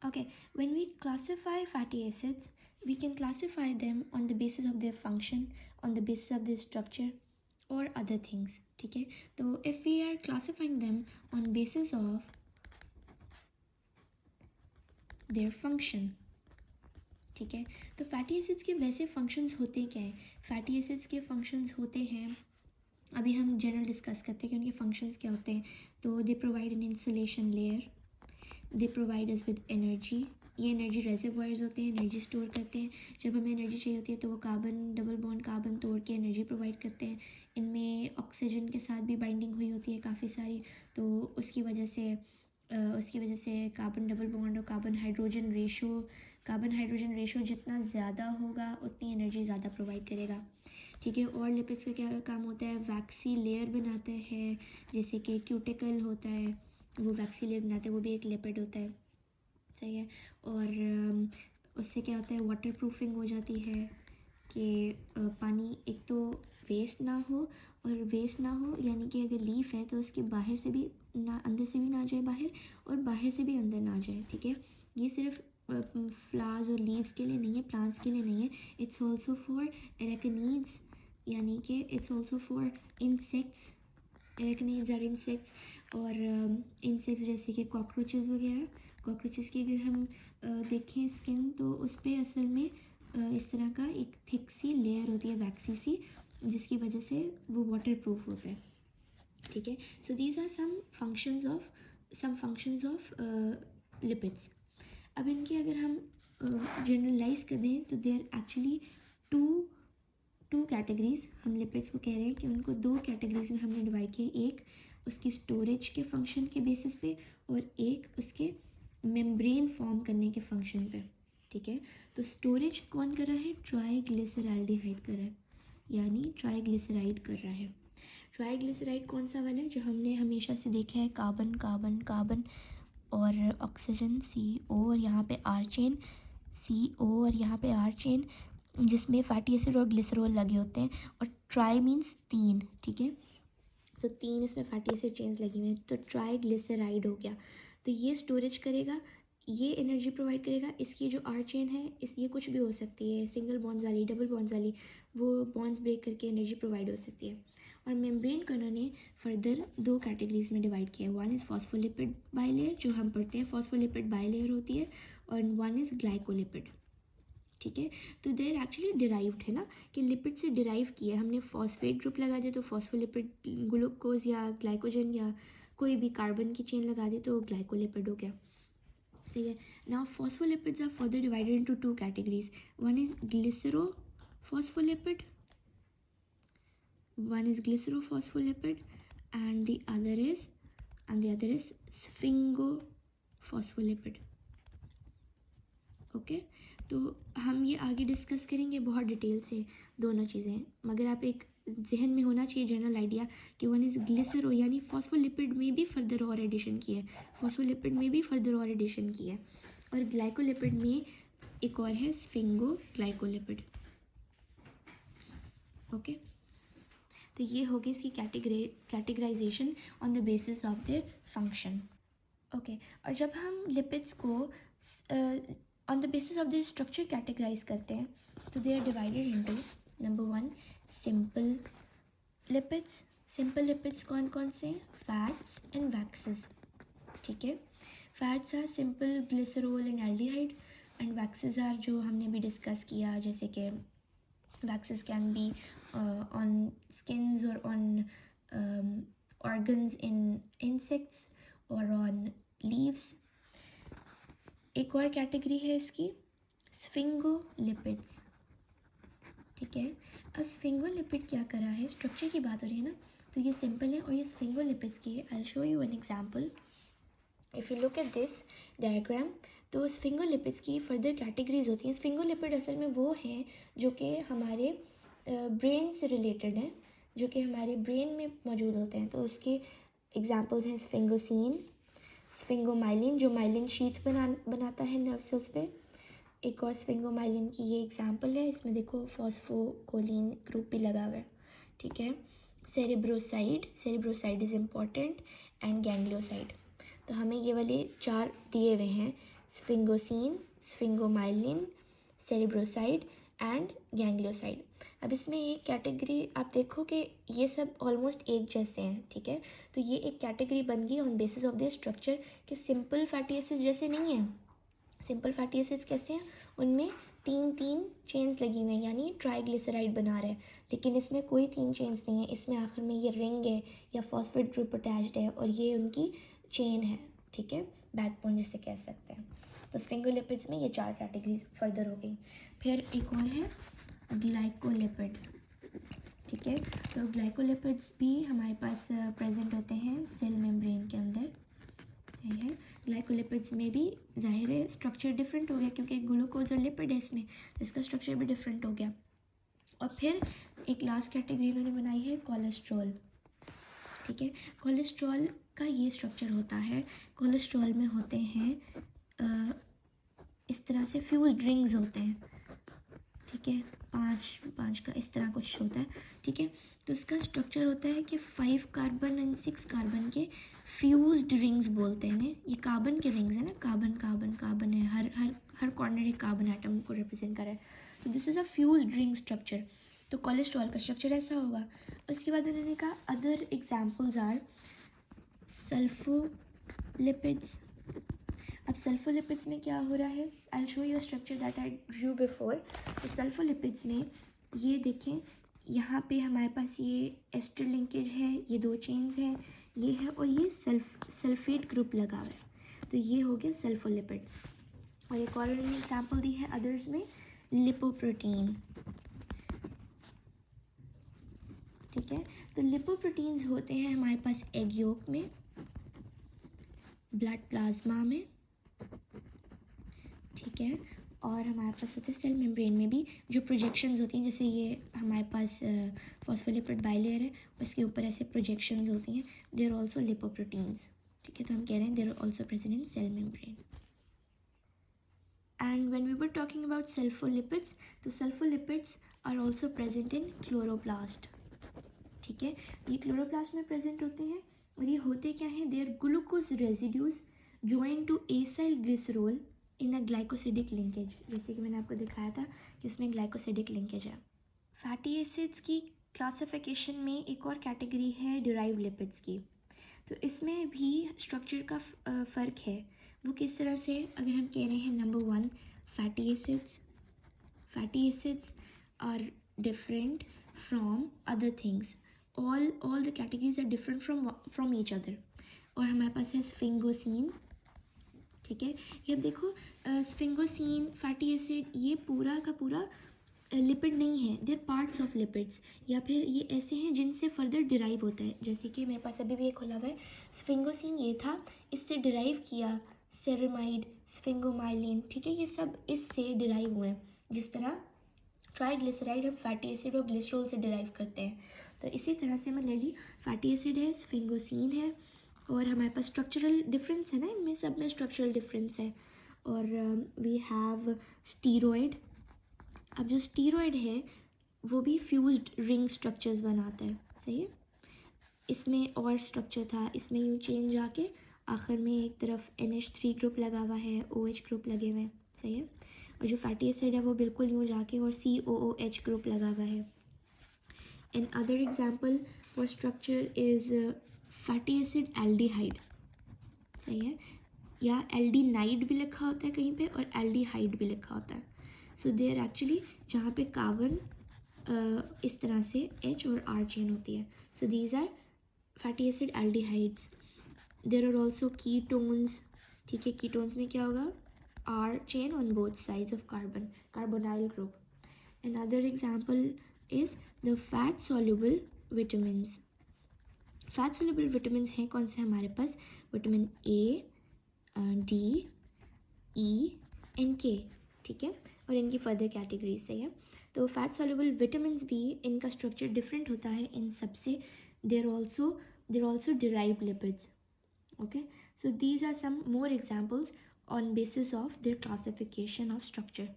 Okay, when we classify fatty acids, we can classify them on the basis of their function, on the basis of their structure, or other things. ठीक है, तो if we are classifying them on basis of their function, ठीक है, तो fatty acids के वैसे functions होते क्या हैं? फैटी एसिड्स के फंक्शंस होते हैं, अभी हम जनरल डिस्कस करते हैं कि उनके फंक्शंस क्या होते हैं. तो they provide an insulation layer, they provide us with energy. ये एनर्जी रेजर्वॉयर्स होते हैं, एनर्जी स्टोर करते हैं. जब हमें एनर्जी चाहिए होती है तो वो कार्बन, डबल बॉन्ड कार्बन तोड़ के एनर्जी प्रोवाइड करते हैं. इनमें ऑक्सीजन के साथ भी बाइंडिंग हुई होती है काफ़ी सारी, तो उसकी वजह से कार्बन डबल बॉन्ड और कार्बन हाइड्रोजन रेशो जितना ज़्यादा होगा उतनी एनर्जी ज़्यादा प्रोवाइड करेगा. ठीक है, और लिपिड्स का क्या काम होता है? वैक्सी लेयर बनाते हैं, जैसे कि क्यूटिकल होता है, वो वैक्सी लेयर बनाते हैं, वो भी एक लिपिड होता है. सही है. और उससे क्या होता है? वाटर प्रूफिंग हो जाती है कि पानी एक तो वेस्ट ना हो, और वेस्ट ना हो यानी कि अगर लीफ है तो उसके बाहर से भी ना, अंदर से भी ना जाए बाहर, और बाहर से भी अंदर ना जाए. ठीक है, ये सिर्फ फ्लावर्स और लीव्स के लिए नहीं है, प्लांट्स के लिए नहीं है. इट्स ऑल्सो फॉर एरेकनीड्स, यानी कि it's also for insects. Arachnids are insects, और इंसेक्ट्स जैसे कि कॉकरोचेस वगैरह. कॉकरोचेस की अगर हम देखें स्किन, तो उस पर असल में इस तरह का एक थिक सी लेयर होती है, वैक्सी सी, जिसकी वजह से वो वाटर प्रूफ होता है. ठीक है, so these are some functions of lipids. अब इनके अगर हम जनरलाइज कर दें तो they are actually two categories. हम लिपिड्स को कह रहे हैं कि उनको दो कैटेगरीज में हमने डिवाइड किया. एक उसकी स्टोरेज के फंक्शन के बेसिस पे, और एक उसके मेम्ब्रेन फॉर्म करने के फंक्शन पे. ठीक है, तो स्टोरेज कौन कर रहा है? ट्राइग्लिसराल्डिहाइड कर रहा है, यानी ट्राइग्लिसराइड कर रहा है. ट्राइग्लिसराइड कौन सा वाला है? जो हमने हमेशा से देखा है, कार्बन कार्बन कार्बन और ऑक्सीजन CO, और यहाँ पे आर चेन CO, और यहाँ पे आर चेन, जिसमें फैटी एसिड और ग्लिसरॉल लगे होते हैं. और ट्राई मीन्स तीन. ठीक है, तो तीन इसमें फैटी एसिड चेन्स लगी हुई हैं, तो ट्राइग्लिसराइड हो गया. तो ये स्टोरेज करेगा, ये एनर्जी प्रोवाइड करेगा. इसकी जो आर चेन है, ये कुछ भी हो सकती है, सिंगल बॉन्ड्स वाली, डबल बॉन्ड्स वाली, वो बॉन्ड्स ब्रेक करके एनर्जी प्रोवाइड हो सकती है. और मेम्ब्रेन को उन्होंने फर्दर दो कैटेगरीज में डिवाइड किया है. वन इज़ फॉस्फोलिपिड बाइलेयर, जो हम पढ़ते हैं फॉस्फोलिपिड बाइलेयर होती है, और वन इज़ ग्लाइकोलिपिड. ठीक है, तो देर एक्चुअली डिराइव्ड है ना, कि लिपिड से डिराइव किया. हमने फॉस्फेट ग्रुप लगा दिया तो फॉस्फोलिपिड, ग्लूकोज या ग्लाइकोजन या कोई भी कार्बन की चेन लगा दी तो ग्लाइकोलिपिड हो गया. सही है. Now phospholipids are further divided into two categories. One is glycerophospholipid, and the other is sphingophospholipid. Okay, तो हम ये आगे डिस्कस करेंगे बहुत डिटेल से दोनों चीज़ें, मगर आप एक जहन में होना चाहिए जनरल आइडिया कि वन इज़ ग्लिसरो, यानी फॉस्फोलिपिड में भी फर्दर और एडिशन की है, और ग्लाइकोलिपिड में एक और है स्फिंगोग्लाइकोलिपिड. ओके, तो ये हो गई इसकी categorization on the basis of their function. Okay, और जब हम लिपिड्स को on the basis of their structure categorize करते हैं तो they are divided into, number one, simple lipids. Simple lipids कौन कौन से हैं? Fats and waxes. ठीक है, fats are simple glycerol and aldehyde, and waxes are जो हमने भी डिस्कस किया, जैसे कि waxes can be on skins और ऑन organs in insects और on leaves. एक और कैटेगरी है इसकी, स्फिंगोलिपिड्स. ठीक है, अब स्फिंगोलिपिड क्या कर रहा है? स्ट्रक्चर की बात हो रही है ना, तो ये सिंपल है और ये स्फिंगोलिपिड्स की है. I show you an example. If you look at this diagram, तो स्फिंगोलिपिड्स की फर्दर कैटेगरीज होती हैं. स्फिंगोलिपिड असल में वो हैं जो कि हमारे ब्रेन से रिलेटेड हैं, जो कि हमारे ब्रेन में मौजूद होते हैं. तो उसके एग्जांपल्स हैं स्फिंगोसीन, स्फिंगोमाइलिन, जो माइलिन शीथ बनाता है नर्व सेल्स पे. एक और स्फिंगोमाइलिन की ये एग्जांपल है, इसमें देखो फॉस्फोकोलिन ग्रुप भी लगा हुआ है. ठीक है, सेरेब्रोसाइड इज़ इम्पॉर्टेंट, एंड गैंग्लियोसाइड. तो हमें ये वाले चार दिए हुए हैं, स्फिंगोसिन, स्फिंगोमाइलिन, सेरिब्रोसाइड एंड गैंग्लियोसाइड। अब इसमें ये कैटेगरी आप देखो कि ये सब ऑलमोस्ट एक जैसे हैं, ठीक है। तो ये एक कैटेगरी बन गई on basis of their structure कि सिंपल फैटी एसिड जैसे नहीं है। सिंपल फैटी एसिड्स कैसे हैं, उनमें तीन तीन चेन्स लगी हुई हैं, यानी ट्राइग्लिसराइड बना रहे हैं। लेकिन इसमें कोई तीन चेन्स नहीं है, इसमें आखिर में ये रिंग है या फॉस्फेट ग्रुप अटैच्ड है और ये उनकी चेन है, ठीक है, बैकबोन जिसे कह सकते हैं। तो स्फिंगोलिपिड्स में ये चार कैटेगरीज फर्दर हो गई। फिर एक और है ग्लाइकोलिपिड, ठीक है। तो ग्लाइकोलिपिड्स भी हमारे पास प्रेजेंट होते हैं सेल मेम्ब्रेन के अंदर, सही है। ग्लाइकोलिपिड्स में भी जाहिर है स्ट्रक्चर डिफरेंट हो गया क्योंकि ग्लूकोज और लिपिड है इसमें, तो इसका स्ट्रक्चर भी डिफरेंट हो गया। और फिर एक लास्ट कैटेगरी इन्होंने बनाई है कोलेस्ट्रॉल, ठीक है। कोलेस्ट्रॉल का ये स्ट्रक्चर होता है, कोलेस्ट्रॉल में होते हैं इस तरह से फ्यूज्ड रिंग्स होते हैं, ठीक है, पाँच का इस तरह कुछ होता है, ठीक है। तो इसका स्ट्रक्चर होता है कि 5 कार्बन एंड 6 कार्बन के फ्यूज्ड रिंग्स बोलते हैं इन्हें। ये कार्बन के रिंग्स है ना, कार्बन कार्बन कार्बन है, हर हर हर कॉर्नर एक कार्बन एटम को रिप्रेजेंट कर रहा है। तो this is a fused ring structure. तो कोलेस्ट्रॉल का स्ट्रक्चर ऐसा होगा। उसके बाद उन्होंने कहा अदर एग्जाम्पल्स आर सल्फोलिपिड्स। अब सल्फोलिपिड्स में क्या हो रहा है, I show you structure that I drew before. तो सल्फोलिपिड्स में ये देखें, यहाँ पे हमारे पास ये एस्टर लिंकेज है, ये दो चेन्स हैं, ये है, और ये सल्फेट ग्रुप लगा हुआ है, तो ये हो गया सल्फोलिपिड। और एक और एग्जाम्पल दी है अदर्स में लिपोप्रोटीन, ठीक है। तो लिपोप्रोटीन्स होते हैं हमारे पास एग योक में, ब्लड प्लाज्मा में, ठीक है, और हमारे पास होते हैं सेल मेम्ब्रेन में भी जो प्रोजेक्शंस होती हैं, जैसे ये हमारे पास फॉस्फोलिपिड बाइलेयर है, उसके ऊपर ऐसे प्रोजेक्शंस होती हैं, दे आर ऑल्सो लिपोप्रोटीन्स, ठीक है। तो हम कह रहे हैं they are also present in cell membrane. And when we were talking about sulfolipids, तो sulfolipids are also present in chloroplast, ठीक है। ये क्लोरोप्लास्ट में प्रेजेंट होते हैं और ये होते क्या हैं, their glucose residues join to acyl glycerol in a glycosidic linkage, जैसे कि मैंने आपको दिखाया था कि उसमें ग्लाइकोसिडिक लिंकेज है। फैटी एसिड्स की क्लासिफिकेशन में एक और कैटेगरी है डिराइव लिपिड्स की। तो इसमें भी स्ट्रक्चर का फ़र्क है। वो किस तरह से, अगर हम कह रहे हैं number 1 fatty acids are different from other things, all the categories are different from each other। और हमारे पास है स्फिंगोसिन, ठीक है। ये अब देखो स्फिंगोसिन फैटी एसिड ये पूरा का पूरा लिपिड नहीं है, देर पार्ट्स ऑफ लिपिड्स, या फिर ये ऐसे हैं जिनसे फर्दर डिराइव होता है। जैसे कि मेरे पास अभी भी एक खुला हुआ है, स्फिंगोसिन ये था, इससे डिराइव किया सेरेमाइड, स्फिंगोमाइलिन, ठीक है, ये सब इससे डिराइव हुए हैं। जिस तरह ट्राइग्लिसराइड हम फैटी एसिड और ग्लिसरॉल से डिराइव करते हैं, तो इसी तरह से सिमिलरली फैटी एसिड है, स्फिंगोसिन है, और हमारे पास स्ट्रक्चरल डिफरेंस है ना, इनमें सब में स्ट्रक्चरल डिफरेंस है। और वी हैव स्टीरॉयड। अब जो स्टीरॉयड है वो भी फ्यूज्ड रिंग स्ट्रक्चर्स बनाता है, सही है। इसमें और स्ट्रक्चर था, इसमें यूँ चेंज आके आखिर में एक तरफ NH3 ग्रुप लगा हुआ है, OH ग्रुप लगे हुए हैं, सही है। और जो फैटी एसिड है वो बिल्कुल यूँ जाके और COOH ग्रुप लगा हुआ है। Another example for structure is fatty acid aldehyde, सही है, या एल्डिनाइड भी लिखा होता है कहीं पे और एल्डिहाइड भी लिखा होता है। सो देयर एक्चुअली जहाँ पे कार्बन इस तरह से H और R चेन होती है, so these are fatty acid aldehydes. There are also ketones, ठीक है, कीटोन्स में क्या होगा, R chain on both sides of carbonyl group. Another example is the fat soluble vitamins. Fat soluble vitamins हैं कौन से हमारे पास, vitamin A, D, E and K, ठीक है, और इनकी फर्दर कैटेगरीज से है। तो फैट soluble vitamins भी इनका स्ट्रक्चर डिफरेंट होता है इन सबसे। देर also derived lipids, okay। So these are some more examples on basis of their classification of structure.